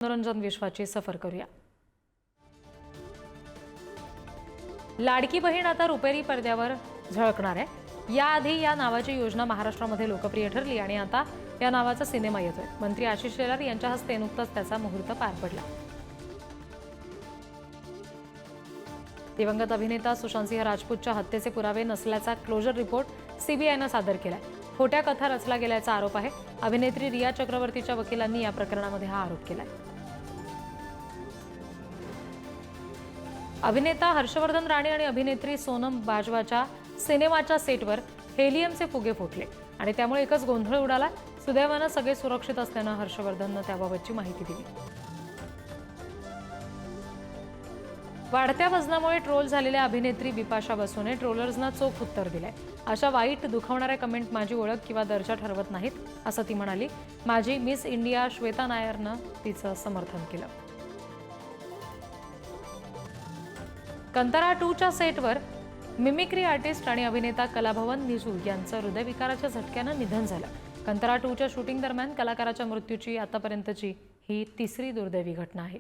मनोरंजन विश्वाची सफर करूया। लाडकी बहीण आता रुपेरी पडद्यावर झळकणार आहे। याआधी या नावाची योजना महाराष्ट्रामध्ये लोकप्रिय ठरली आणि आता या नावाचा सिनेमा येतोय। मंत्री आशिष शेलार यांच्या हस्ते नुकताच त्याचा मुहूर्त पार पडला। दिवंगत अभिनेता सुशांत सिंह राजपूतच्या हत्येचे पुरावे नसल्याचा क्लोजर रिपोर्ट सीबीआयने सादर केलाय। खोट्या कथा रचल्या गेल्याचा आरोप आहे। अभिनेत्री रिया चक्रवर्तीच्या वकिलांनी या प्रकरणामध्ये हा आरोप केलाय। अभिनेता हर्षवर्धन राणे आणि अभिनेत्री सोनम बाजवाच्या सिनेमाच्या सेटवर हेलियमचे फुगे फुटले आणि त्यामुळे एकच गोंधळ उडाला। सुदैवाने सगळे सुरक्षित असल्याने हर्षवर्धनने त्याबाबतची माहिती दिली। वाढत्या वजनामुळे ट्रोल झालेल्या अभिनेत्री बिपाशा बसूने ट्रोलर्सना चोख उत्तर दिलंय। अशा वाईट दुखावणाऱ्या कमेंट माझी ओळख किंवा दर्जा ठरवत नाहीत असं ती म्हणाली। माझी मिस इंडिया श्वेता नायरनं तिचं समर्थन केलं। कंतारा 2च्या सेटवर मिमिक्री आर्टिस्ट आणि अभिनेता कलाभवन निजू यांचं हृदयविकाराच्या झटक्यानं निधन झालं। कंतारा 2च्या शूटिंग दरम्यान कलाकाराच्या मृत्यूची आतापर्यंतची ही तिसरी दुर्दैवी घटना आहे।